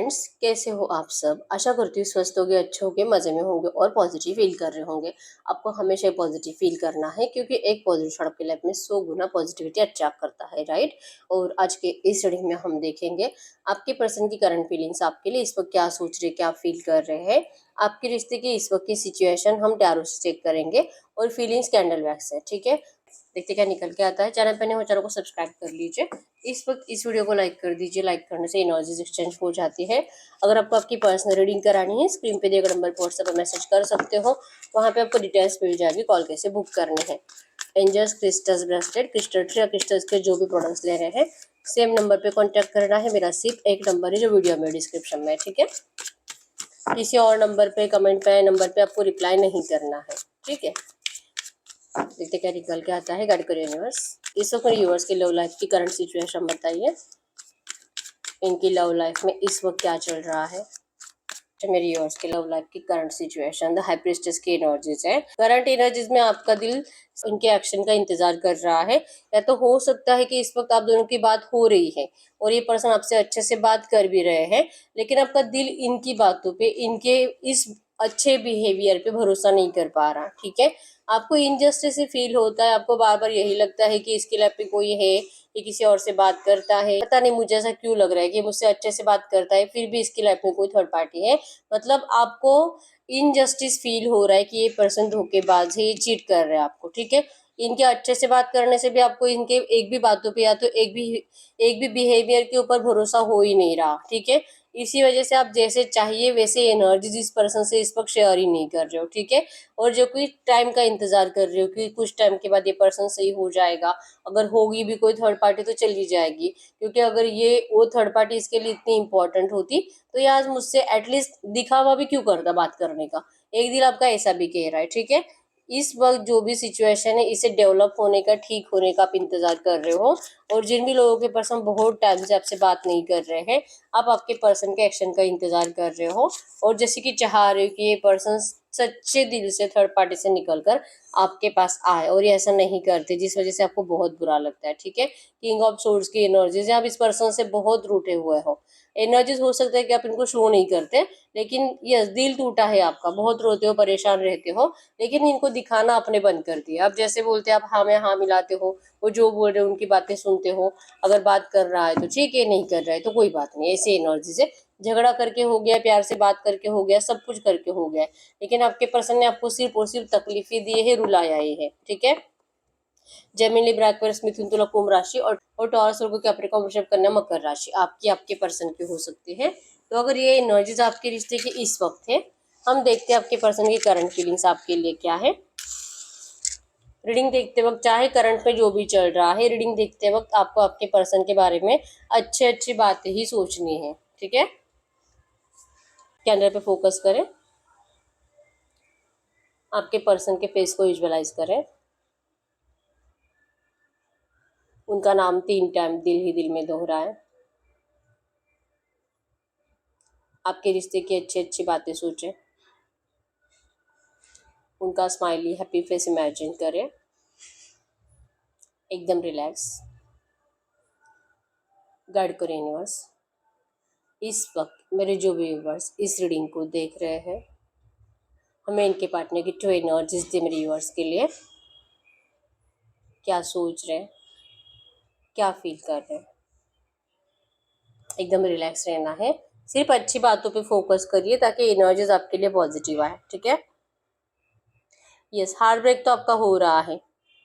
Friends, कैसे हो आप सब। आशा करती हूँ स्वस्थ होंगे, अच्छे होंगे, मज़े में होंगे और पॉजिटिव फील कर रहे होंगे। आपको हमेशा पॉजिटिव फील करना है क्योंकि एक पॉजिटिव आपकी लाइफ में 100 गुना पॉजिटिविटी अट्रैक्ट करता है, राइट। और आज के इस रीडिंग में हम देखेंगे आपके पर्सन की करंट फीलिंग्स आपके लिए इस वक्त क्या सोच रहे, क्या फील कर रहे हैं। आपके रिश्ते की इस वक्त की सिचुएशन हम टैरो से चेक करेंगे और फीलिंग्स कैंडल वैक्स है, ठीक है। देखते क्या निकल के आता है। चैनल पर नहीं हो चैनल को सब्सक्राइब कर लीजिए। इस वक्त इस वीडियो को लाइक कर दीजिए। लाइक करने से एनर्जीज एक्सचेंज हो जाती है। अगर आपको आपकी पर्सनल रीडिंग करानी है, स्क्रीन पे दिए गए नंबर पर व्हाट्सएप पर मैसेज कर सकते हो। वहाँ पे आपको डिटेल्स मिल जाएगी, कॉल कैसे बुक करनी है। Angels crystals bracelet, crystal tree या क्रिस्टल्स के जो भी प्रोडक्ट्स ले रहे हैं, सेम नंबर पे कॉन्टैक्ट करना है। मेरा सिर्फ एक नंबर है जो वीडियो में डिस्क्रिप्शन में है, ठीक है। किसी और नंबर पे, कमेंट पे, नंबर पे आपको रिप्लाई नहीं करना है, ठीक है। देखते क्या निकल के आता है। गाइड करो यूनिवर्स। इस वक्त यूनिवर्स की लव लाइफ की करंट सिचुएशन बताइए। इनकी लव लाइफ में इस वक्त क्या चल रहा है। मेरी यूनिवर्स की लव लाइफ की current situation the high priestess की एनर्जीज है। करंट एनर्जीज में आपका दिल इनके एक्शन का इंतजार कर रहा है। या तो हो सकता है कि इस वक्त आप दोनों की बात हो रही है और ये पर्सन आपसे अच्छे से बात कर भी रहे हैं, लेकिन आपका दिल इनकी बातों पे, इनके इस अच्छे बिहेवियर पे भरोसा नहीं कर पा रहा, ठीक है। आपको इनजस्टिस फील होता है। आपको बार बार यही लगता है कि इसकी लाइफ में कोई है, ये किसी और से बात करता है। पता नहीं मुझे ऐसा क्यों लग रहा है कि मुझसे अच्छे से बात करता है, फिर भी इसकी लाइफ में कोई थर्ड पार्टी है। मतलब आपको इनजस्टिस फील हो रहा है कि ये पर्सन धोखेबाज है, ये चीट कर रहा है आपको, ठीक है। इनके अच्छे से बात करने से भी आपको इनके एक भी बातों पे या तो एक भी बिहेवियर के ऊपर भरोसा हो ही नहीं रहा, ठीक है। इसी वजह से आप जैसे चाहिए वैसे एनर्जी जिस पर्सन से इस वक्त शेयर ही नहीं कर रहे हो, ठीक है। और जो कुछ टाइम का इंतजार कर रहे हो कि कुछ टाइम के बाद ये पर्सन सही हो जाएगा, अगर होगी भी कोई थर्ड पार्टी तो चली जाएगी। क्योंकि अगर ये वो थर्ड पार्टी इसके लिए इतनी इंपॉर्टेंट होती तो ये आज मुझसे एटलीस्ट दिखावा भी क्यों करता बात करने का। एक दिल आपका ऐसा भी कह रहा है, ठीक है। इस वक्त जो भी सिचुएशन है इसे डेवलप होने का, ठीक होने का आप इंतजार कर रहे हो। और जिन भी लोगों के पर्सन बहुत टाइम से आपसे बात नहीं कर रहे हैं, आप आपके पर्सन के एक्शन का इंतजार कर रहे हो। और जैसे कि चाह रहे हो कि ये पर्सन सच्चे दिल से थर्ड पार्टी से निकलकर आपके पास आए, और ये ऐसा नहीं करते, जिस वजह से आपको बहुत बुरा लगता है, ठीक है। किंग ऑफ सोर्ड्स की एनर्जीज, आप इस पर्सन से बहुत रूठे हुए हो। एनर्जीज हो सकता है कि आप इनको शो नहीं करते, लेकिन यस दिल टूटा है आपका, बहुत रोते हो, परेशान रहते हो, लेकिन इनको दिखाना आपने बंद कर दिया। आप जैसे बोलते हैं, आप हाँ में हाँ मिलाते हो, वो जो बोल रहे हो उनकी बातें सुनते हो। अगर बात कर रहा है तो ठीक है, नहीं कर रहा है तो कोई बात नहीं। ऐसी एनर्जी से झगड़ा करके हो गया, प्यार से बात करके हो गया, सब कुछ करके हो गया, लेकिन आपके पर्सन ने आपको सिर्फ और सिर्फ तकलीफें दी है, रुलाया ही है, ठीक है। जेमिनी, लिब्रा, एक्वेरियस, मिथुन, तुला, कुंभ राशि और टॉरस, वर्गो, कैप्रिकॉर्न, वृषभ, कन्या, मकर राशि आपके पर्सन की हो सकती है। तो अगर ये एनर्जीज आपके रिश्ते की इस वक्त है, हम देखते हैं आपके पर्सन की करंट फीलिंग्स आपके लिए क्या है। रीडिंग देखते वक्त, चाहे करंट में जो भी चल रहा है, रीडिंग देखते वक्त आपको आपके पर्सन के बारे में अच्छी अच्छी बातें ही सोचनी है, ठीक है। कैंडल पे फोकस करें, आपके पर्सन के फेस को विजुअलाइज करें। उनका नाम 3 टाइम दिल ही दिल में दोहराएं। आपके रिश्ते की अच्छी अच्छी बातें सोचें। उनका स्माइली हैप्पी फेस इमेजिन करें, एकदम रिलैक्स। गाइड करें यूनिवर्स। इस वक्त मेरे जो भी व्यूवर्स इस रीडिंग को देख रहे हैं, हमें इनके पार्टनर की ट्रू एनर्जीज दे। मेरे व्यूवर्स के लिए क्या सोच रहे हैं, क्या फील कर रहे हैं, एकदम रिलैक्स रहना है। सिर्फ अच्छी बातों पे फोकस करिए ताकि एनर्जीज आपके लिए पॉजिटिव आए, ठीक है। यस, हार्ट ब्रेक तो आपका हो रहा है।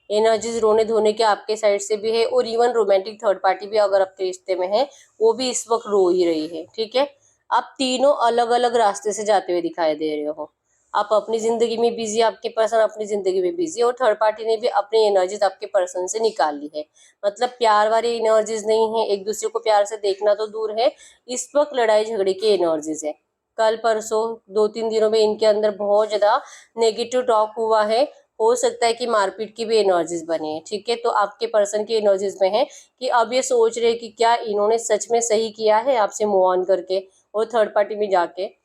एनर्जीज रोने धोने के आपके साइड से भी है, और इवन रोमांटिक थर्ड पार्टी भी अगर आपके रिश्ते में है, वो भी इस वक्त रो ही रही है, ठीक है। आप तीनों अलग अलग रास्ते से जाते हुए दिखाई दे रहे हो। आप अपनी जिंदगी में बिजी, आपके पर्सन अपनी जिंदगी में बिजी, और थर्ड पार्टी ने भी अपनी एनर्जीज आपके पर्सन से निकाल ली है। मतलब प्यार वाली एनर्जीज नहीं है, एक दूसरे को प्यार से देखना तो दूर है, इस वक्त लड़ाई झगड़े की एनर्जीज है। कल परसों 2-3 दिनों में इनके अंदर बहुत ज्यादा नेगेटिव टॉक हुआ है। हो सकता है कि मारपीट की भी एनर्जीज बने हैं, ठीक है। तो आपके पर्सन की एनर्जीज में है कि अब ये सोच रहे हैं कि क्या इन्होंने सच में सही किया है आपसे मूव ऑन करके और थर्ड पार्टी में जाके।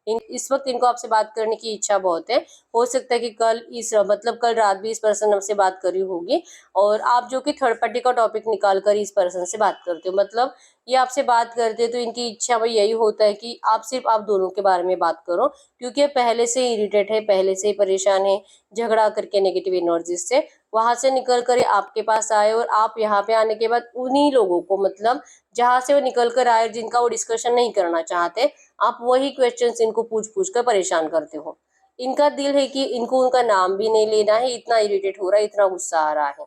इस वक्त इनको आपसे बात करने की इच्छा बहुत है। हो सकता है कि कल रात भी इस पर्सन आपसे बात करी होगी, और आप जो कि थर्ड पार्टी का टॉपिक निकाल कर इस पर्सन से बात करते हो। मतलब ये आपसे बात करते हैं तो इनकी इच्छा में यही होता है कि आप सिर्फ आप दोनों के बारे में बात करो, क्योंकि ये पहले से ही इरिटेट है, पहले से ही परेशान है झगड़ा करके नेगेटिव एनर्जी से। वहां से निकल कर आपके पास आए और आप यहाँ पे आने के बाद उन्हीं लोगों को, मतलब जहां से वो निकल कर आए, जिनका वो डिस्कशन नहीं करना चाहते, आप वही क्वेश्चंस इनको पूछ पूछ कर परेशान करते हो। इनका दिल है कि इनको उनका नाम भी नहीं लेना है, इतना इरिटेट हो रहा है, इतना गुस्सा आ रहा है,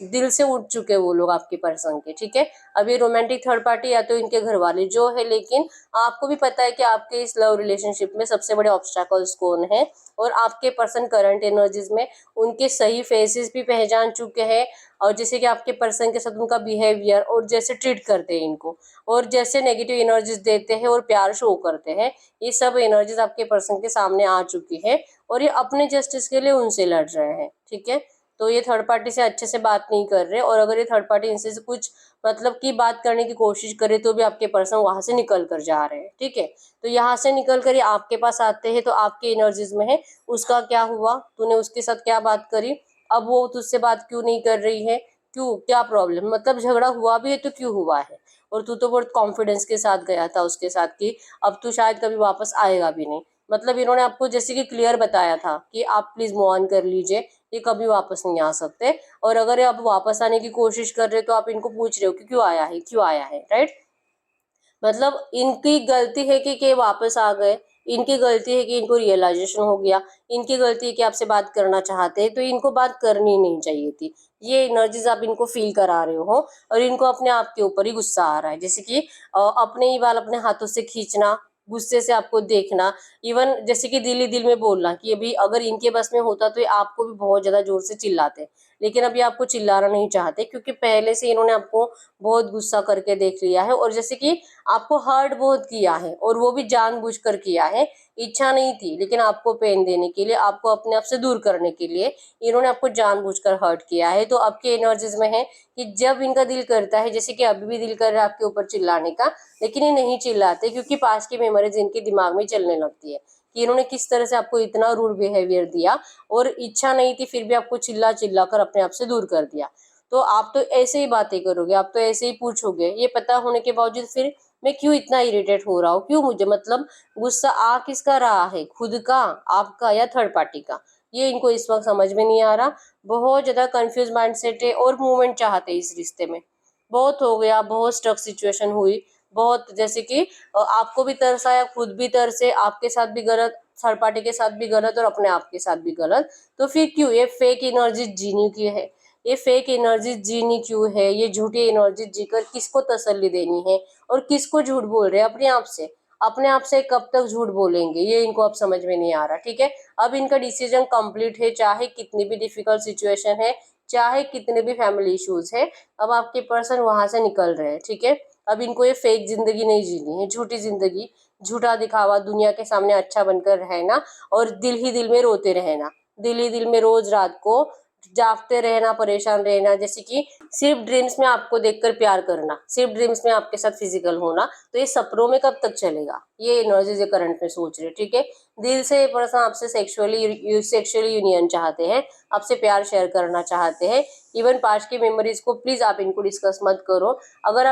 दिल से उठ चुके वो लोग आपके पर्सन के, ठीक है। अब ये रोमांटिक थर्ड पार्टी या तो इनके घर वाले जो है, लेकिन आपको भी पता है कि आपके इस लव रिलेशनशिप में सबसे बड़े ऑब्स्टैकल्स कौन है, और आपके पर्सन करंट एनर्जीज में उनके सही फेसेस भी पहचान चुके हैं, और जैसे कि आपके पर्सन के साथ उनका बिहेवियर और जैसे ट्रीट करते हैं इनको, और जैसे नेगेटिव एनर्जीज देते हैं और प्यार शो करते हैं, ये सब एनर्जीज आपके पर्सन के सामने आ चुकी है, और ये अपने जस्टिस के लिए उनसे लड़ रहे हैं, ठीक है। तो ये थर्ड पार्टी से अच्छे से बात नहीं कर रहे, और अगर ये थर्ड पार्टी इनसे कुछ मतलब की बात करने की कोशिश करे तो भी आपके पर्सन वहां से निकल कर जा रहे हैं, ठीक है। तो यहाँ से निकल कर ये आपके पास आते हैं, तो आपके एनर्जीज में है उसका क्या हुआ, तूने उसके साथ क्या बात करी, अब वो तुझसे बात क्यों नहीं कर रही है, क्यों, क्या प्रॉब्लम, मतलब झगड़ा हुआ भी है तो क्यों हुआ है, और तू तो बहुत कॉन्फिडेंस के साथ गया था उसके साथ कि अब तू शायद कभी वापस आएगा भी नहीं। मतलब इन्होंने आपको जैसे कि क्लियर बताया था कि आप प्लीज मूव ऑन कर लीजिए, ये कभी वापस नहीं आ सकते, और अगर ये अब वापस आने की कोशिश कर रहे हो तो आप इनको पूछ रहे हो कि क्यों आया है, क्यों आया है, राइट। मतलब इनकी गलती है कि वापस आ गए, इनकी गलती है कि इनको रियलाइजेशन हो गया, इनकी गलती है कि आपसे बात करना चाहते हैं, तो इनको बात करनी नहीं चाहिए थी। ये एनर्जीज आप इनको फील करा रहे हो, और इनको अपने आप के ऊपर ही गुस्सा आ रहा है, जैसे कि अपने ही बाल अपने हाथों से खींचना, गुस्से से आपको देखना, इवन जैसे कि दिल ही दिल में बोलना कि अभी अगर इनके बस में होता तो ये आपको भी बहुत ज्यादा जोर से चिल्लाते, लेकिन अभी आपको चिल्लाना नहीं चाहते, क्योंकि पहले से इन्होंने आपको बहुत गुस्सा करके देख लिया है, और जैसे कि आपको हर्ट बहुत किया है, और वो भी जानबूझकर किया है, इच्छा नहीं थी, लेकिन आपको पेन देने के लिए, आपको अपने आप से दूर करने के लिए इन्होंने आपको जानबूझकर हर्ट किया है। तो आपके एनर्जीज में है कि जब इनका दिल करता है, जैसे कि अभी भी दिल कर रहा है आपके ऊपर चिल्लाने का, लेकिन ये नहीं चिल्लाते, क्योंकि पास की मेमोरीज इनके दिमाग में चलने लगती है कि इन्होंने किस तरह से आपको इतना रूड बिहेवियर दिया, और इच्छा नहीं थी फिर भी आपको चिल्ला चिल्ला कर अपने आप से दूर कर दिया। तो आप तो ऐसे ही बातें करोगे, आप तो ऐसे ही पूछोगे, ये पता होने के बावजूद फिर मैं क्यों इतना इरिटेट हो रहा हूँ, क्यों मुझे, मतलब गुस्सा आ किसका रहा है, खुद का, आपका, या थर्ड पार्टी का, ये इनको इस वक्त समझ में नहीं आ रहा। बहुत ज्यादा कंफ्यूज माइंडसेट है, और मूवमेंट चाहते हैं इस रिश्ते में। बहुत हो गया, बहुत स्टक सिचुएशन हुई, बहुत, जैसे कि आपको भी तरस आया, खुद भी तरसे, आपके साथ भी गलत, थर्ड पार्टी के साथ भी गलत, और अपने आप के साथ भी गलत। तो फिर क्यों ये फेक एनर्जी जीनी की है, ये फेक एनर्जी जीनी क्यों है, ये झूठी एनर्जी जीकर किसको तसल्ली देनी है, और किसको झूठ बोल रहे हैं, अपने आप से, अपने आप से कब तक झूठ बोलेंगे, ये इनको अब समझ में नहीं आ रहा, ठीक है। अब इनका डिसीजन कंप्लीट है, चाहे कितनी भी डिफिकल्ट सिचुएशन है, चाहे कितने भी फैमिली इश्यूज है, अब आपके पर्सन वहां से निकल रहे हैं, ठीक है। अब इनको ये फेक जिंदगी नहीं जीनी है, झूठी जिंदगी, झूठा दिखावा, दुनिया के सामने अच्छा बनकर रहना, और दिल ही दिल में रोते रहना, दिल ही दिल में रोज रात को जागते रहना, परेशान रहना, जैसे कि सिर्फ ड्रीम्स में आपको देखकर प्यार करना, सिर्फ ड्रीम्स में आपके साथ फिजिकल होना, तो ये सपनों में कब तक चलेगा, ये एनर्जी जो करंट में सोच रहे, ठीक है। दिल से ये पर्सन आपसे सेक्सुअली यूनियन चाहते हैं, आपसे प्यार शेयर करना चाहते हैं। इवन पास्ट की मेमोरीज को प्लीज आप इनको डिस्कस मत करो। अगर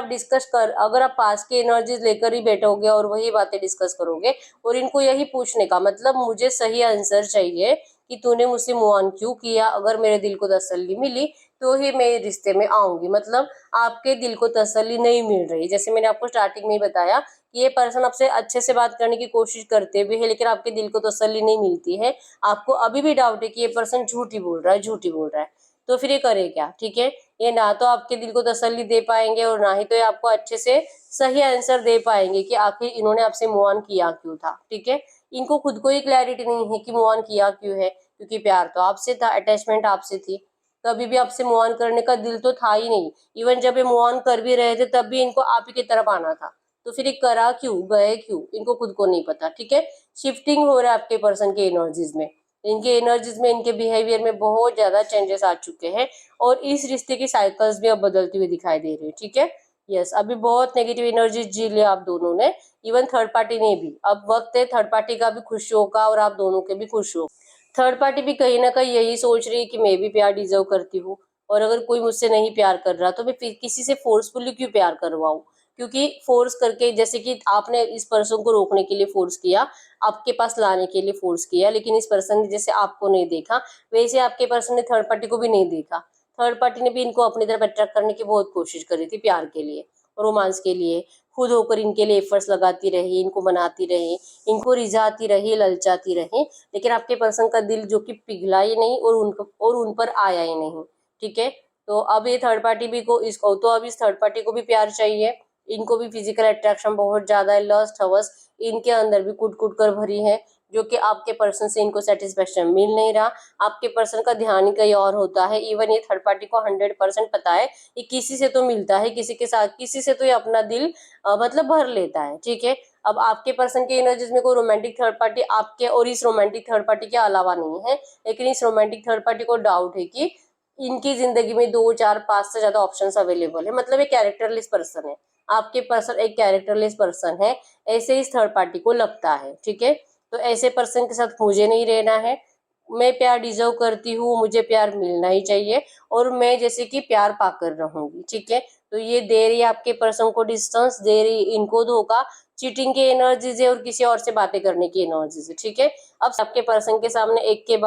आप पास्ट की एनर्जीज लेकर ही बैठोगे और वही बातें डिस्कस करोगे, और इनको यही पूछने का मतलब, मुझे सही आंसर चाहिए कि तूने मुझसे मूव ऑन क्यों किया, अगर मेरे दिल को तसल्ली मिली तो ही मैं रिश्ते में आऊंगी। मतलब आपके दिल को तसल्ली नहीं मिल रही, जैसे मैंने आपको स्टार्टिंग में ही बताया कि ये पर्सन आपसे अच्छे से बात करने की कोशिश करते भी है, लेकिन आपके दिल को तसल्ली नहीं मिलती है, आपको अभी भी डाउट है कि ये पर्सन झूठी बोल रहा है, झूठी बोल रहा है। तो फिर ये करे क्या, ठीक है। ये ना तो आपके दिल को तसल्ली दे पाएंगे, और ना ही तो ये आपको अच्छे से सही आंसर दे पाएंगे कि आखिर इन्होंने आपसे मूव ऑन किया क्यों था, ठीक है। इनको खुद को ही क्लैरिटी नहीं है कि मूव ऑन किया क्यों है, क्योंकि प्यार तो आपसे था, अटैचमेंट आपसे थी, कभी भी आपसे मूव ऑन करने का दिल तो था ही नहीं। इवन जब ये मूव ऑन कर भी रहे थे तब भी इनको आप ही की तरफ आना था, तो फिर ये करा क्यों, गए क्यों, इनको खुद को नहीं पता, ठीक है। शिफ्टिंग हो रहा है आपके पर्सन के एनर्जीज में, इनके एनर्जीज में, इनके बिहेवियर में बहुत ज्यादा चेंजेस आ चुके हैं, और इस रिश्ते की साइकिल्स भी अब बदलती हुई दिखाई दे रही है, ठीक है। यस, अभी बहुत नेगेटिव एनर्जी जी लिया आप दोनों ने, इवन थर्ड पार्टी ने भी। अब वक्त है थर्ड पार्टी का भी खुशियों का, और आप दोनों के भी खुश हो। थर्ड पार्टी भी कहीं ना कहीं यही सोच रही है कि मैं भी प्यार डिजर्व करती हूँ, और अगर कोई मुझसे नहीं प्यार कर रहा तो मैं किसी से फोर्सफुली क्यों प्यार करवाऊं, क्योंकि फोर्स करके, जैसे कि आपने इस पर्सन को रोकने के लिए फोर्स किया, आपके पास लाने के लिए फोर्स किया, लेकिन इस पर्सन ने जैसे आपको नहीं देखा, वैसे आपके पर्सन ने थर्ड पार्टी को भी नहीं देखा। थर्ड पार्टी ने भी इनको अपनी तरफ अट्रैक्ट करने की बहुत कोशिश करी थी, प्यार के लिए, रोमांस के लिए, खुद होकर इनके लिए एफर्ट्स लगाती रही, इनको मनाती रही, इनको रिझाती रही, ललचाती रही, लेकिन आपके पर्सन का दिल जो कि पिघला ही नहीं और उन पर आया ही नहीं। ठीक है, तो अब ये थर्ड पार्टी भी को इसको तो अब इस थर्ड पार्टी को भी प्यार चाहिए, इनको भी फिजिकल अट्रैक्शन बहुत ज्यादा है, लस्ट हवस इनके अंदर भी कुट कुट कर भरी है, जो कि आपके पर्सन से इनको सेटिस्फेक्शन मिल नहीं रहा। आपके पर्सन का ध्यान ही कहीं और होता है। इवन ये थर्ड पार्टी को 100% पता है कि किसी से तो मिलता है, किसी के साथ, किसी से तो ये अपना दिल मतलब भर लेता है। ठीक है, अब आपके पर्सन के एनर्जीज में कोई रोमांटिक थर्ड पार्टी आपके और इस रोमांटिक थर्ड पार्टी के अलावा नहीं है, लेकिन इस रोमांटिक थर्ड पार्टी को डाउट है कि इनकी जिंदगी में 2 4 5 से ज्यादा ऑप्शंस अवेलेबल है, मतलब एक कैरेक्टरलेस पर्सन है। आपके पर्सन एक कैरेक्टरलेस पर्सन है, ऐसे इस थर्ड पार्टी को लगता है। ठीक है, तो ऐसे पर्सन के साथ मुझे नहीं रहना है, मैं प्यार डिजर्व करती हूँ, मुझे प्यार मिलना ही चाहिए, और मैं जैसे कि प्यार पाकर रहूंगी। ठीक है, तो ये दे रही है आपके पर्सन को डिस्टेंस, दे रही इनको धोखा, चीटिंग की एनर्जीज है और किसी और से बातें करने की एनर्जीज है। ठीक है, अब आपके पर्सन के सामने एक के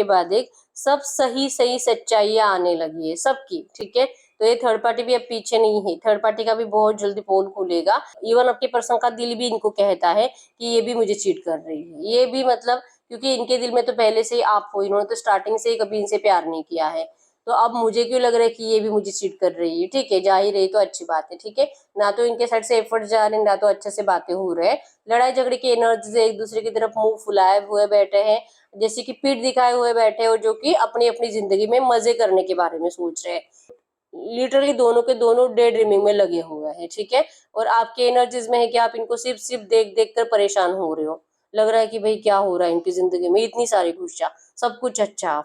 बाद एक सब सही सही सच्चाइयां आने लगी है सबकी। ठीक है, तो ये थर्ड पार्टी भी अब पीछे नहीं है, थर्ड पार्टी का भी बहुत जल्दी पोल खुलेगा। इवन आपके पर्सन का दिल भी इनको कहता है कि ये भी मुझे चीट कर रही है, ये भी मतलब, क्योंकि इनके दिल में तो पहले से ही आप हो, इन्होंने तो स्टार्टिंग से ही कभी इनसे प्यार नहीं किया है, तो अब मुझे क्यों लग रहा है कि ये भी मुझे चीट कर रही है। ठीक है, जा ही रही तो अच्छी बात है। ठीक है, ना तो इनके साइड से एफर्ट जा रहे हैं, ना तो अच्छे से बातें हो रहे हैं, लड़ाई झगड़े की एनर्जी से एक दूसरे की तरफ मुंह फुलाए हुए बैठे हैं, जैसे कि पीठ दिखाए हुए बैठे हो, जो कि अपनी अपनी जिंदगी में मजे करने के बारे में सोच रहे हैं। लिटरली दोनों के दोनों डे ड्रीमिंग में लगे हुए हैं। ठीक है, और आपके एनर्जीज में है कि आप इनको सिर्फ सिर्फ देख देख कर परेशान हो रहे हो, लग रहा है कि भाई क्या हो रहा है इनकी जिंदगी में, इतनी सारी खुशियां, सब कुछ अच्छा,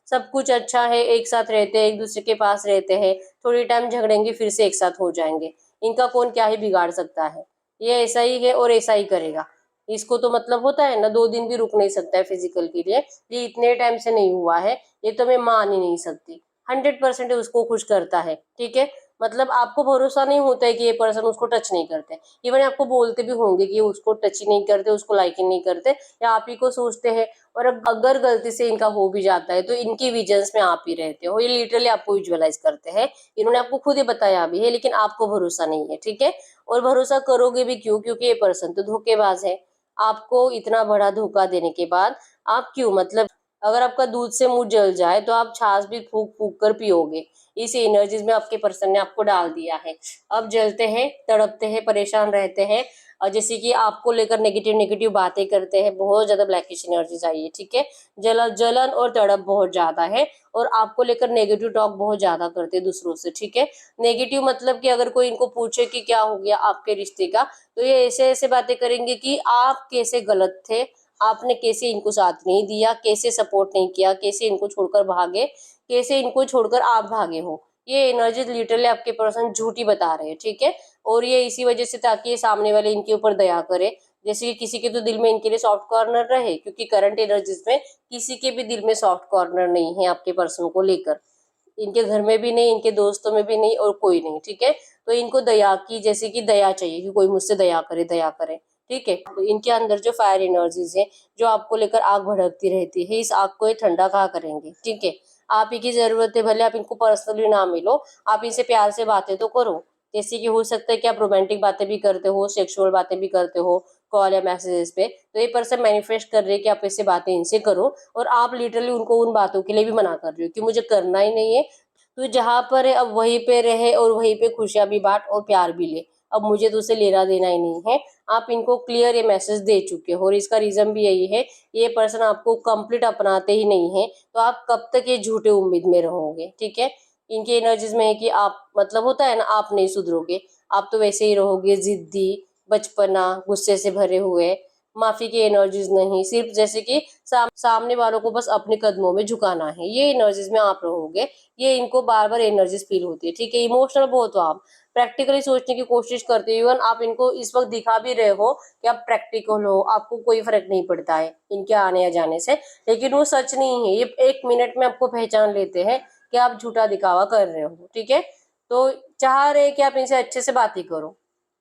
सब कुछ अच्छा है, एक साथ रहते हैं, एक दूसरे के पास रहते हैं, थोड़ी टाइम झगड़ेंगे फिर से एक साथ हो जाएंगे, इनका कौन क्या ही बिगाड़ सकता है, ये ऐसा ही है और ऐसा ही करेगा। इसको तो मतलब होता है ना, 2 दिन भी रुक नहीं सकता है फिजिकल के लिए, ये इतने टाइम से नहीं हुआ है, ये तो मैं मान ही नहीं सकती। 100% उसको खुश करता है। ठीक है, मतलब आपको भरोसा नहीं होता है कि ये पर्सन उसको टच नहीं करते, इवन आपको बोलते भी होंगे कि ये उसको टच ही नहीं करते, उसको लाइक ही नहीं करते, या आप ही को सोचते हैं, और अब अगर गलती से इनका हो भी जाता है तो इनकी विजन्स में आप ही रहते हो, ये लिटरली आपको विजुअलाइज करते हैं, इन्होंने आपको खुद ही बताया भी है, लेकिन आपको भरोसा नहीं है। ठीक है, और भरोसा करोगे भी क्यों, क्योंकि ये पर्सन तो धोखेबाज है। आपको इतना बड़ा धोखा देने के बाद आप क्यों, मतलब अगर आपका दूध से मुंह जल जाए तो आप छाछ भी फूक फूक कर पियोगे, इस एनर्जीज में आपके पर्सन ने आपको डाल दिया है। अब जलते हैं, तड़पते हैं, परेशान रहते हैं, और जैसे कि आपको लेकर नेगेटिव नेगेटिव बातें करते हैं, बहुत ज्यादा ब्लैकिश एनर्जीज आई है। ठीक है, जलन और तड़प बहुत ज्यादा है, और आपको लेकर नेगेटिव टॉक बहुत ज्यादा करते हैं दूसरों से। ठीक है, नेगेटिव मतलब कि अगर कोई इनको पूछे कि क्या हो गया आपके रिश्ते का, तो ये ऐसे ऐसे बातें करेंगे कि आप कैसे गलत थे, आपने कैसे इनको साथ नहीं दिया, कैसे सपोर्ट नहीं किया, कैसे इनको छोड़कर भागे, कैसे इनको छोड़कर आप भागे हो, ये एनर्जी लिटरली आपके पर्सन झूठी बता रहे हैं। ठीक है, और ये इसी वजह से, ताकि ये सामने वाले इनके ऊपर दया करे, जैसे कि किसी के तो दिल में इनके लिए सॉफ्ट कॉर्नर रहे, क्योंकि करंट एनर्जीज में किसी के भी दिल में सॉफ्ट कॉर्नर नहीं है आपके पर्सन को लेकर, इनके घर में भी नहीं, इनके दोस्तों में भी नहीं, और कोई नहीं। ठीक है, तो इनको दया की, जैसे कि दया चाहिए कि कोई मुझसे दया करे, दया करे। ठीक है, तो इनके अंदर जो फायर एनर्जीज है, जो आपको लेकर आग भड़कती रहती है, इस आग को ये ठंडा कहाँ करेंगे। ठीक है, आप ही की जरूरत है, भले आप इनको पर्सनली ना मिलो, आप इनसे प्यार से बातें तो करो, जैसे कि हो सकता है कि आप रोमांटिक बातें भी करते हो, सेक्सुअल बातें भी करते हो कॉल या मैसेजेस पे, तो ये पर्सन मैनिफेस्ट कर रहे हैं कि आप इससे बातें इनसे करो, और आप लिटरली उनको उन बातों के लिए भी मना कर रहे हो कि मुझे करना ही नहीं है, तू जहाँ पर है अब वहीं पे रहे, और वहीं पे खुशियां भी बांट और प्यार भी ले, अब मुझे तो उसे लेना देना ही नहीं है। आप इनको क्लियर ये मैसेज दे चुके हो, और इसका रीजन भी यही है, ये पर्सन आपको कंप्लीट अपनाते ही नहीं है, तो आप कब तक ये झूठे उम्मीद में रहोगे। ठीक है, इनकी एनर्जीज में है कि आप, मतलब होता है ना, आप नहीं सुधरोगे, आप तो वैसे ही रहोगे, जिद्दी, बचपना, गुस्से से भरे हुए, माफी की एनर्जीज नहीं, सिर्फ जैसे कि सामने वालों को बस अपने कदमों में झुकाना है, ये एनर्जीज में आप रहोगे, ये इनको बार बार एनर्जीज फील होती है। ठीक है, इमोशनल बहुत हो आप, प्रैक्टिकली सोचने की कोशिश करते हो, इवन आप इनको इस वक्त दिखा भी रहे हो कि आप प्रैक्टिकल हो, आपको कोई फर्क नहीं पड़ता है इनके आने या जाने से, लेकिन वो सच नहीं है, ये 1 मिनट में आपको पहचान लेते हैं कि आप झूठा दिखावा कर रहे हो। ठीक है, तो चाह रहे कि आप इनसे अच्छे से बात ही करो,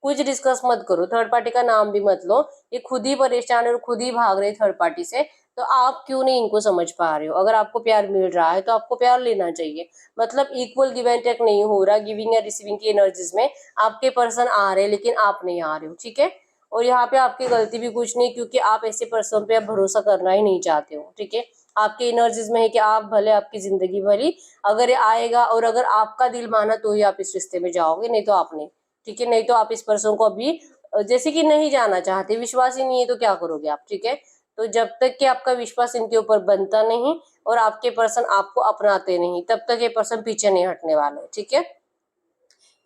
कुछ डिस्कस मत करो, थर्ड पार्टी का नाम भी मत लो, ये खुद ही परेशान और खुद ही भाग रहे थर्ड पार्टी से, तो आप क्यों नहीं इनको समझ पा रहे हो? अगर आपको प्यार मिल रहा है तो आपको प्यार लेना चाहिए, मतलब इक्वल गिव एंड टेक नहीं हो रहा, गिविंग या रिसीविंग की एनर्जीज में आपके पर्सन आ रहे हैं लेकिन आप नहीं आ रहे हो, ठीक है। और यहाँ पे आपकी गलती भी कुछ नहीं, क्योंकि आप ऐसे पर्सन पे आप भरोसा करना ही नहीं चाहते हो, ठीक है। आपके एनर्जीज में है कि आप भले, आपकी जिंदगी भली, अगर ये आएगा और अगर आपका दिल माना तो ही आप इस रिश्ते में जाओगे, नहीं तो आप नहीं, ठीक है। नहीं तो आप इस पर्सन को अभी जैसे कि नहीं जाना चाहते, विश्वास ही नहीं है तो क्या करोगे आप, ठीक है। तो जब तक कि आपका विश्वास इनके ऊपर बनता नहीं और आपके पर्सन आपको अपनाते नहीं, तब तक ये पर्सन पीछे नहीं हटने वाले, ठीक है।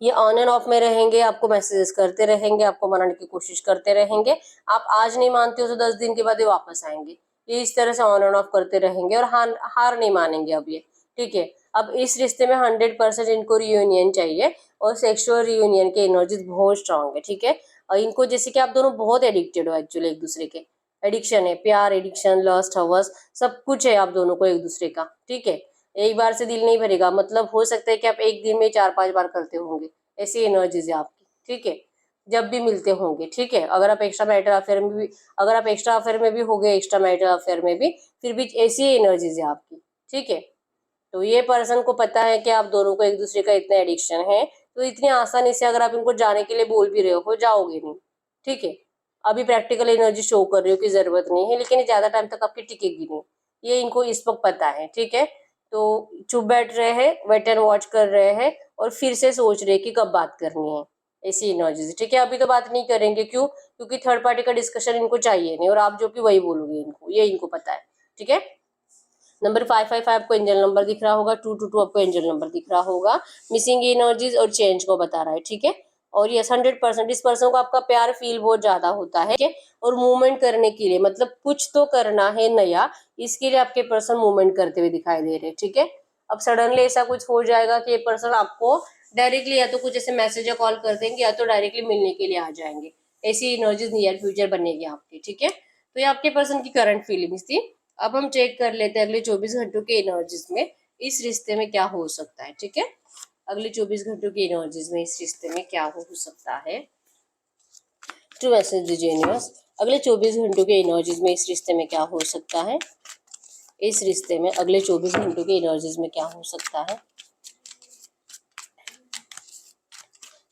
ये ऑन एंड ऑफ में रहेंगे, आपको मैसेजेस करते रहेंगे, आपको मनाने की कोशिश करते रहेंगे। आप आज नहीं मानते हो तो 10 दिन के बाद ये वापस आएंगे, ये इस तरह से ऑन एंड ऑफ करते रहेंगे और हार नहीं मानेंगे अब ये, ठीक है। अब इस रिश्ते में 100% इनको रियूनियन चाहिए और सेक्सुअल रियूनियन के एनर्जीज बहुत स्ट्रांग है, ठीक है। और इनको जैसे कि आप दोनों बहुत एडिक्टेड हो एक्चुअली एक दूसरे के, एडिक्शन है, प्यार, एडिक्शन, लस्ट, हवस, सब कुछ है आप दोनों को एक दूसरे का, ठीक है। एक बार से दिल नहीं भरेगा, मतलब हो सकता है कि आप एक दिन में 4-5 बार करते होंगे, ऐसी एनर्जीज है आपकी, ठीक है। जब भी मिलते होंगे, ठीक है। अगर आप एक्स्ट्रा मैरिटल अफेयर में भी, अगर आप एक्स्ट्रा अफेयर में भी हो गए, एक्स्ट्रा मैरिटल अफेयर में भी, फिर भी ऐसी एनर्जीज है आपकी, ठीक है। तो ये पर्सन को पता है कि आप दोनों को एक दूसरे का इतना एडिक्शन है, तो इतनी आसानी से अगर आप इनको जाने के लिए बोल भी रहे हो जाओगे नहीं, ठीक है। अभी प्रैक्टिकल एनर्जी शो कर रही हो कि जरूरत नहीं है, लेकिन ये ज्यादा टाइम तक आपकी टिकेगी नहीं, ये इनको इस वक्त पता है, ठीक है। तो चुप बैठ रहे हैं, वेट एंड वॉच कर रहे हैं और फिर से सोच रहे कि कब बात करनी है, ऐसी एनर्जी, ठीक है। अभी तो बात नहीं करेंगे, क्यों? क्योंकि थर्ड पार्टी का डिस्कशन इनको चाहिए नहीं और आप जो कि वही बोलोगे इनको, ये इनको पता है, ठीक है। नंबर 555 आपको एंजल नंबर दिख रहा होगा, 222 आपको एंजल नंबर दिख रहा होगा, मिसिंग एनर्जीज और चेंज को बता रहा है, ठीक है। और यस 100% इस पर्सन को आपका प्यार फील बहुत ज्यादा होता है, ठीक है। और मूवमेंट करने के लिए, मतलब कुछ तो करना है नया, इसके लिए आपके पर्सन मूवमेंट करते हुए दिखाई दे रहे हैं, ठीक है। अब सडनली ऐसा कुछ हो जाएगा कि ये पर्सन आपको डायरेक्टली या तो कुछ ऐसे मैसेज या कॉल कर देंगे या तो डायरेक्टली मिलने के लिए आ जाएंगे, ऐसी एनर्जीज नियर फ्यूचर बनेगी आपकी, ठीक है। तो ये आपके पर्सन की करंट फीलिंग्स थी। अब हम चेक कर लेते हैं अगले 24 घंटों के एनर्जीज में इस रिश्ते में क्या हो सकता है, ठीक है। अगले 24 घंटों की एनर्जीज में इस रिश्ते में क्या हो सकता है, टू मैसेज दीजिए यूनिवर्स। अगले 24 घंटों के एनर्जीज में इस रिश्ते में क्या हो सकता है, इस रिश्ते में अगले 24 घंटों के एनर्जीज में क्या हो सकता है,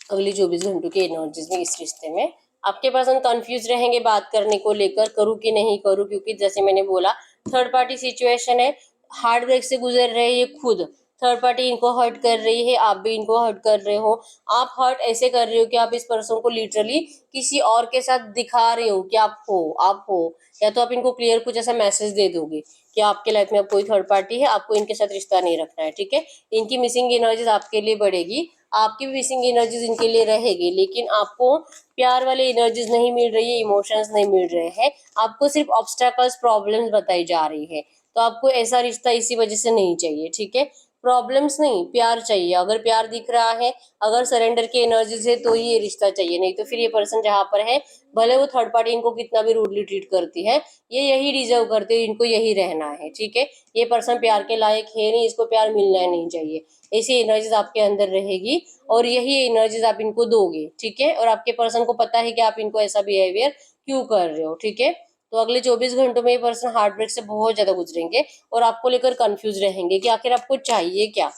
अगले 24 घंटों के एनर्जीज में इस रिश्ते में। आपके पर्सन कंफ्यूज रहेंगे बात करने को लेकर, करूँ कि नहीं करूँ, क्योंकि जैसे मैंने बोला थर्ड पार्टी सिचुएशन है, हार्ट ब्रेक से गुजर रहे हैं ये खुद, थर्ड पार्टी इनको हर्ट कर रही है, आप भी इनको हर्ट कर रहे हो। आप हर्ट ऐसे कर रहे हो कि आप इस पर्सन को लिटरली किसी और के साथ दिखा रहे हो कि आप हो, या तो आप इनको क्लियर कुछ ऐसा मैसेज दे दोगे कि आपके लाइफ में अब कोई थर्ड पार्टी है, आपको इनके साथ रिश्ता नहीं रखना है, ठीक है। इनकी मिसिंग एनर्जीज आपके लिए बढ़ेगी, आपकी भी मिसिंग एनर्जीज इनके लिए रहेगी, लेकिन आपको प्यार वाले एनर्जीज नहीं मिल रही है, इमोशंस नहीं मिल रहे हैं, आपको सिर्फ ऑब्स्टेकल्स, प्रॉब्लम्स बताई जा रही है। तो आपको ऐसा रिश्ता इसी वजह से नहीं चाहिए, ठीक है। प्रॉब्लम्स नहीं, प्यार चाहिए। अगर प्यार दिख रहा है, अगर सरेंडर की एनर्जीज है तो ही ये रिश्ता चाहिए, नहीं तो फिर ये पर्सन जहाँ पर है, भले वो थर्ड पार्टी इनको कितना भी रूडली ट्रीट करती है, ये यही डिजर्व करते हैं, इनको यही रहना है, ठीक है। ये पर्सन प्यार के लायक है नहीं, इसको प्यार मिलना नहीं चाहिए, ऐसी एनर्जीज आपके अंदर रहेगी और यही एनर्जीज आप इनको दोगे, ठीक है। और आपके पर्सन को पता है कि आप इनको ऐसा बिहेवियर क्यों कर रहे हो, ठीक है। तो अगले 24 घंटों में ये पर्सन हार्ट ब्रेक से बहुत ज्यादा गुजरेंगे और आपको लेकर कंफ्यूज रहेंगे कि आखिर आपको चाहिए क्या।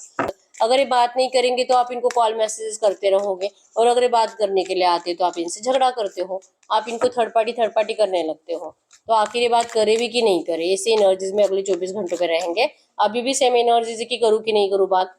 अगर ये बात नहीं करेंगे तो आप इनको कॉल मैसेजेस करते रहोगे, और अगर ये बात करने के लिए आते तो आप इनसे झगड़ा करते हो, आप इनको थर्ड पार्टी करने लगते हो। तो आखिर ये बात करे भी कि नहीं करे, ऐसी एनर्जीज में अगले 24 घंटों में रहेंगे। अभी भी सेम एनर्जीज की करूँ कि नहीं करूँ बात,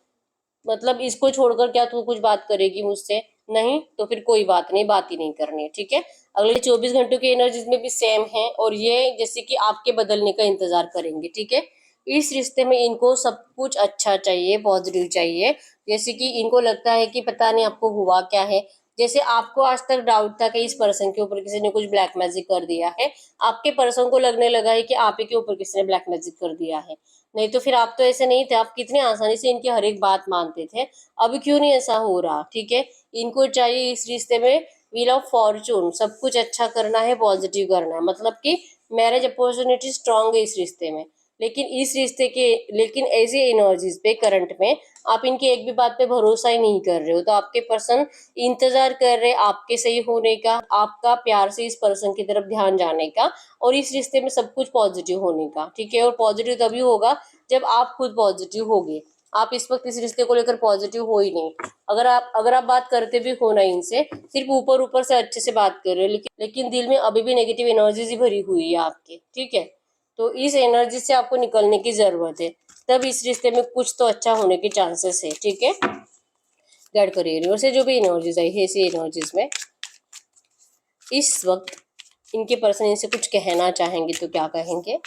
मतलब इसको छोड़कर क्या तू कुछ बात करेगी मुझसे? नहीं, तो फिर कोई बात नहीं, बात ही नहीं करनी है, ठीक है। अगले 24 घंटों की एनर्जीज में भी सेम है और ये जैसे कि आपके बदलने का इंतजार करेंगे, ठीक है। इस रिश्ते में इनको सब कुछ अच्छा चाहिए, पॉजिटिव चाहिए, जैसे कि इनको लगता है कि पता नहीं आपको हुआ क्या है। जैसे आपको आज तक डाउट था कि इस पर्सन के ऊपर किसी ने कुछ ब्लैक मैजिक कर दिया है, आपके पर्सन को लगने लगा है कि आप ही के ऊपर किसी ने ब्लैक मैजिक कर दिया है। नहीं तो फिर आप तो ऐसे नहीं थे, आप कितने आसानी से इनकी हर एक बात मानते थे, अब क्यों नहीं ऐसा हो रहा, ठीक है। इनको चाहिए इस रिश्ते में व्हील ऑफ फॉर्चून, सब कुछ अच्छा करना है, पॉजिटिव करना है, मतलब कि मैरिज अपॉर्चुनिटी स्ट्रांग है इस रिश्ते में। लेकिन ऐसे एनर्जीज पे करंट में आप इनकी एक भी बात पे भरोसा ही नहीं कर रहे हो, तो आपके पर्सन इंतजार कर रहे आपके सही होने का, आपका प्यार से इस पर्सन की तरफ ध्यान जाने का, और इस रिश्ते में सब कुछ पॉजिटिव होने का। ठीक है, और पॉजिटिव तभी होगा जब आप खुद पॉजिटिव होगे। आप इस वक्त इस रिश्ते को लेकर पॉजिटिव हो ही नहीं। अगर आप बात करते भी हो ना इनसे, सिर्फ ऊपर ऊपर से अच्छे से बात कर रहे हो, लेकिन दिल में अभी भी नेगेटिव एनर्जीज ही भरी हुई है आपके। ठीक है, तो इस एनर्जी से आपको निकलने की जरूरत है, तब इस रिश्ते में कुछ तो अच्छा होने के चांसेस है। ठीक है, गाइड करिए यूनिवर्स से जो भी एनर्जीज आई है, इसी एनर्जीज में इस वक्त इनके पर्सन इनसे कुछ कहना चाहेंगे तो क्या कहेंगे?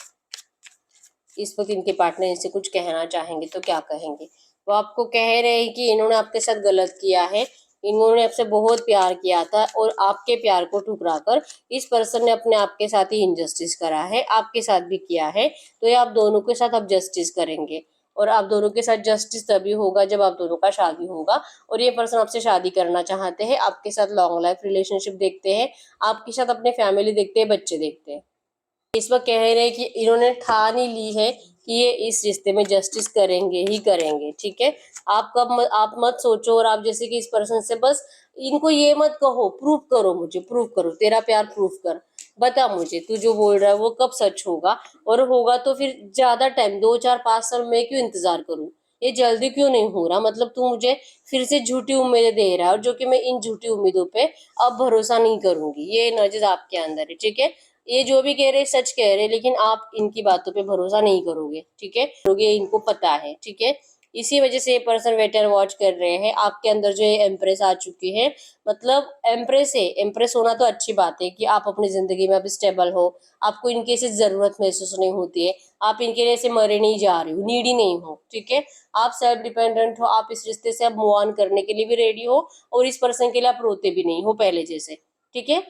इस वक्त इनके पार्टनर इनसे कुछ कहना चाहेंगे तो क्या कहेंगे? वो आपको कह रहे हैं कि इन्होंने आपके साथ गलत किया है, इन्होंने आपसे बहुत प्यार किया था और आपके प्यार को ठुकराकर इस पर्सन ने अपने आप के साथ ही इनजस्टिस करा है, आपके साथ भी किया है। तो ये आप दोनों के साथ अब जस्टिस करेंगे, और आप दोनों के साथ जस्टिस तभी होगा जब आप दोनों का शादी होगा। और ये पर्सन आपसे शादी करना चाहते हैं, आपके साथ लॉन्ग लाइफ रिलेशनशिप देखते हैं, आपके साथ अपने फैमिली देखते हैं, बच्चे देखते हैं। इस वक्त कह रहे हैं कि इन्होंने ठान ही ली है कि ये इस रिश्ते में जस्टिस करेंगे ही करेंगे। ठीक है, आप मत सोचो, और आप जैसे कि इस पर्सन से बस इनको ये मत कहो प्रूफ करो, मुझे प्रूफ करो, तेरा प्यार प्रूफ कर, बता मुझे तू जो बोल रहा है वो कब सच होगा, और होगा तो फिर ज्यादा टाइम 2 4 5 साल मैं क्यों इंतजार करूं, ये जल्दी क्यों नहीं हो रहा, मतलब तू मुझे फिर से झूठी उम्मीदें दे रहा है, और जो कि मैं इन झूठी उम्मीदों पे अब भरोसा नहीं करूंगी। ये एनर्जीज आपके अंदर है। ठीक है, ये जो भी कह रहे सच कह रहे, लेकिन आप इनकी बातों पे भरोसा नहीं करोगे। ठीक है, करोगे, इनको पता है। ठीक है, इसी वजह से ये पर्सन वेट एंड वॉच कर रहे हैं। आपके अंदर जो है एम्प्रेस आ चुकी है, मतलब एम्प्रेस है। एम्प्रेस होना तो अच्छी बात है कि आप अपनी जिंदगी में अब स्टेबल हो, आपको इनके से जरूरत महसूस नहीं होती है, आप इनके लिए से मरे नहीं जा रहे हो, नीडी नहीं हो। ठीक है, आप सेल्फ डिपेंडेंट हो, आप इस रिश्ते से अब मूव ऑन करने के लिए भी रेडी हो, और इस पर्सन के लिए आप रोते भी नहीं हो पहले जैसे। ठीक है,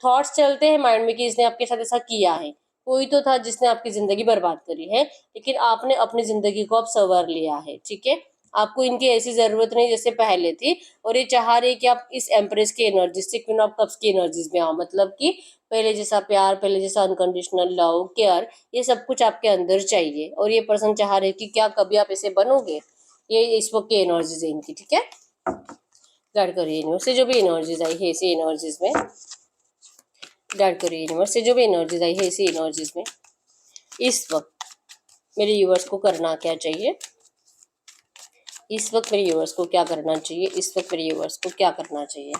थॉट्स चलते हैं माइंड में कि इसने आपके साथ ऐसा किया है, कोई तो था जिसने आपकी जिंदगी बर्बाद करी है, लेकिन आपने अपनी जिंदगी को अब संवार लिया है। ठीक है, आपको इनकी ऐसी जरूरत नहीं जैसे पहले थी, और ये चाह रहे कि आप इस एम्प्रेस की एनर्जी से क्यों ना आप कब्ज की एनर्जीज में आओ, मतलब कि पहले जैसा प्यार, पहले जैसा अनकंडीशनल लव, केयर, ये सब कुछ आपके अंदर चाहिए। और ये पर्सन चाह रहे कि क्या कभी आप ऐसे बनोगे? ये इस वक्त की एनर्जीज है इनकी। ठीक है, गाइड करिए यूनिवर्स से जो भी एनर्जीज आई है इसी एनर्जीज में, गाइड करिए यूनिवर्स से जो भी एनर्जीज आई है इसी एनर्जीज में इस वक्त मेरे यूवर्स को करना क्या चाहिए? इस वक्त मेरे यूवर्स को क्या करना चाहिए? इस वक्त मेरे यूवर्स को क्या करना चाहिए?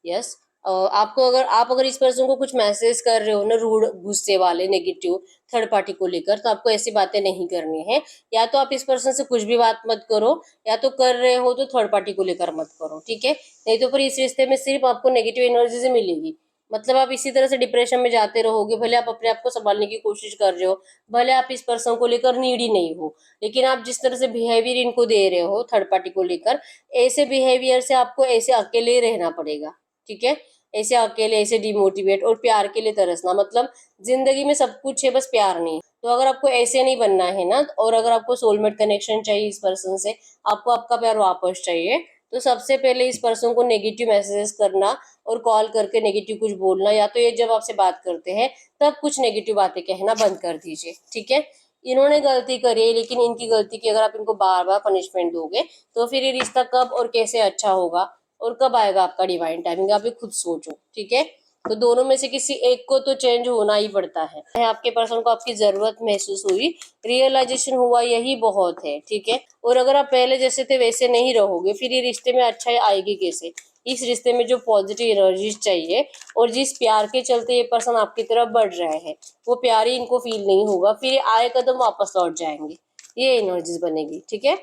यस, आपको अगर इस पर्सन को कुछ मैसेज कर रहे हो ना, रूड, गुस्से वाले, नेगेटिव, थर्ड पार्टी को लेकर, तो आपको ऐसी बातें नहीं करनी है। या तो आप इस पर्सन से कुछ भी बात मत करो, या तो कर रहे हो तो थर्ड पार्टी को लेकर मत करो। ठीक है, नहीं तो फिर इस रिश्ते में सिर्फ आपको नेगेटिव एनर्जी से मिलेगी, मतलब आप इसी तरह से डिप्रेशन में जाते रहोगे। भले आप अपने आप को संभालने की कोशिश कर रहे हो, भले आप इस पर्सन को लेकर नीडी नहीं हो, लेकिन आप जिस तरह से बिहेवियर इनको दे रहे हो थर्ड पार्टी को लेकर, ऐसे बिहेवियर से आपको ऐसे अकेले रहना पड़ेगा। ठीक है, ऐसे अकेले, ऐसे डिमोटिवेट, और प्यार के लिए तरसना, मतलब जिंदगी में सब कुछ है बस प्यार नहीं। तो अगर आपको ऐसे नहीं बनना है ना, और अगर आपको सोलमेट कनेक्शन चाहिए इस पर्सन से, आपको आपका प्यार वापस चाहिए, तो सबसे पहले इस पर्सन को नेगेटिव मैसेजेस करना और कॉल करके नेगेटिव कुछ बोलना, या तो ये जब आपसे बात करते हैं तब कुछ नेगेटिव बातें कहना बंद कर दीजिए। ठीक है, इन्होंने गलती करी है, लेकिन इनकी गलती की अगर आप इनको बार बार पनिशमेंट दोगे तो फिर ये रिश्ता कब और कैसे अच्छा होगा, और कब आएगा आपका डिवाइन टाइमिंग, आप ये खुद सोचो। ठीक है, तो दोनों में से किसी एक को तो चेंज होना ही पड़ता है। आपके पर्सन को आपकी जरूरत महसूस हुई, रियलाइजेशन हुआ, यही बहुत है। ठीक है, और अगर आप पहले जैसे थे वैसे नहीं रहोगे, फिर ये रिश्ते में अच्छाई आएगी कैसे? इस रिश्ते में जो पॉजिटिव एनर्जीज चाहिए, और जिस प्यार के चलते ये पर्सन आपकी तरफ बढ़ रहे हैं, वो प्यार ही इनको फील नहीं होगा, फिर ये आए कदम वापस लौट जाएंगे, ये एनर्जीज बनेगी। ठीक है,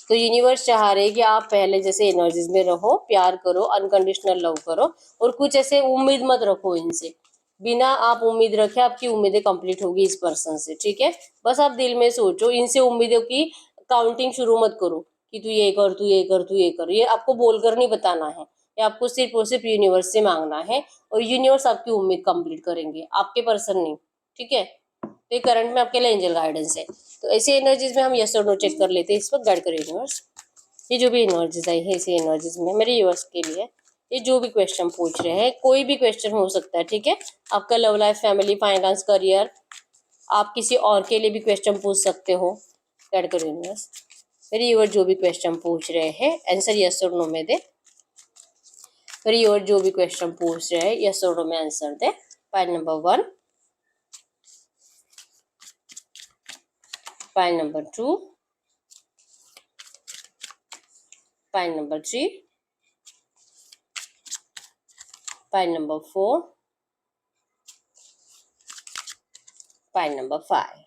तो यूनिवर्स चाह रहे कि आप पहले जैसे एनर्जीज में रहो, प्यार करो, अनकंडीशनल लव करो, और कुछ ऐसे उम्मीद मत रखो इनसे। बिना आप उम्मीद रखे आपकी उम्मीदें कंप्लीट होगी इस पर्सन से। ठीक है, बस आप दिल में सोचो, इनसे उम्मीदों की काउंटिंग शुरू मत करो कि तू ये कर, तू ये कर, तू ये कर। ये आपको बोलकर नहीं बताना है, ये आपको सिर्फ और सिर्फ यूनिवर्स से मांगना है, और यूनिवर्स आपकी उम्मीद कंप्लीट करेंगे, आपके पर्सन नहीं। ठीक है, तो ये करंट में आपके लिए एंजल गाइडेंस है। तो ऐसे एनर्जीज में हम यस और नो चेक कर लेते हैं। इस वक्त गाइड करिए यूनिवर्स, ये जो भी एनर्जीज आई है इसी एनर्जीज में मेरे यूनिवर्स के लिए, ये जो भी क्वेश्चन पूछ रहे हैं, कोई भी क्वेश्चन हो सकता है। ठीक है, आपका love life, family, finance, career, आप किसी और के लिए भी क्वेश्चन पूछ सकते हो। ऐड करो यूनिवर्स, रिव्यूअर जो भी क्वेश्चन पूछ रहे हैं आंसर यस और नो में दे। रिव्यूअर जो भी क्वेश्चन पूछ रहे हैं यस और नो में आंसर दे। File number 1, file number 2, file number 3, file number 4, file number 5।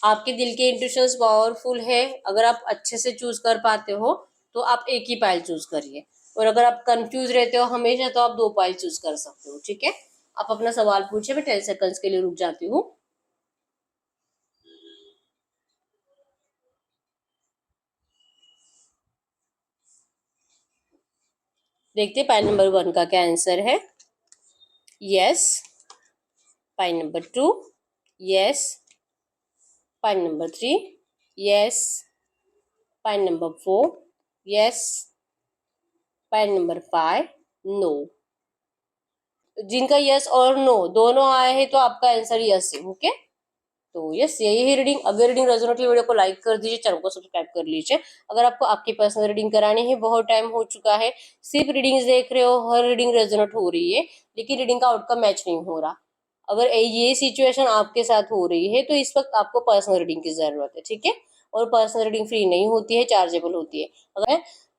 आपके दिल के इंट्यूशंस पावरफुल है। अगर आप अच्छे से चूज कर पाते हो तो आप एक ही पाइल चूज करिए, और अगर आप कंफ्यूज रहते हो हमेशा तो आप 2 पाइल चूज कर सकते हो। ठीक है, आप अपना सवाल पूछे, मैं 10 सेकंड्स के लिए रुक जाती हूँ। देखते हैं पाइल नंबर 1 का क्या आंसर है। Yes. Pile number 2, yes. Pile number 3, yes. Pile number 4, yes. Pile number 5, no. जिनका यस और नो दोनों आए हैं तो आपका आंसर यस है। ओके, तो यस यही है रीडिंग। अगर रीडिंग रेजोनेट वीडियो को लाइक कर दीजिए, चैनल को सब्सक्राइब कर लीजिए। अगर आपको आपकी पर्सनल रीडिंग करानी है, बहुत टाइम हो चुका है सिर्फ रीडिंग्स देख रहे हो, हर रीडिंग रेजोनेट हो रही है लेकिन रीडिंग का आउटकम मैच नहीं हो रहा, अगर ये सिचुएशन आपके साथ हो रही है तो इस वक्त आपको पर्सनल रीडिंग की जरूरत है। ठीक है, और पर्सनल रीडिंग फ्री नहीं होती है, चार्जेबल होती है।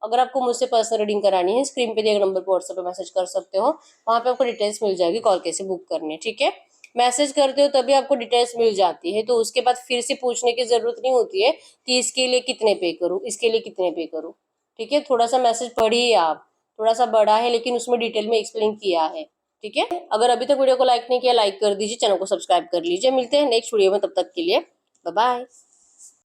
अगर आपको मुझसे पर्सनल रीडिंग करानी है, स्क्रीन पे दिए गए नंबर पर व्हाट्सएप पे मैसेज कर सकते हो, वहाँ पे आपको डिटेल्स मिल जाएगी कॉल कैसे बुक करनी है। ठीक है, मैसेज करते हो तभी आपको डिटेल्स मिल जाती है, तो उसके बाद फिर से पूछने की जरूरत नहीं होती है कि इसके लिए कितने पे करूँ, इसके लिए कितने पे करूँ। ठीक है, थोड़ा सा मैसेज पढ़िए आप, थोड़ा सा बड़ा है लेकिन उसमें डिटेल में एक्सप्लेन किया है। ठीक है, अगर अभी तक वीडियो को लाइक नहीं किया, लाइक कर दीजिए, चैनल को सब्सक्राइब कर लीजिए। मिलते हैं नेक्स्ट वीडियो में, तब तक के लिए बाय बाय।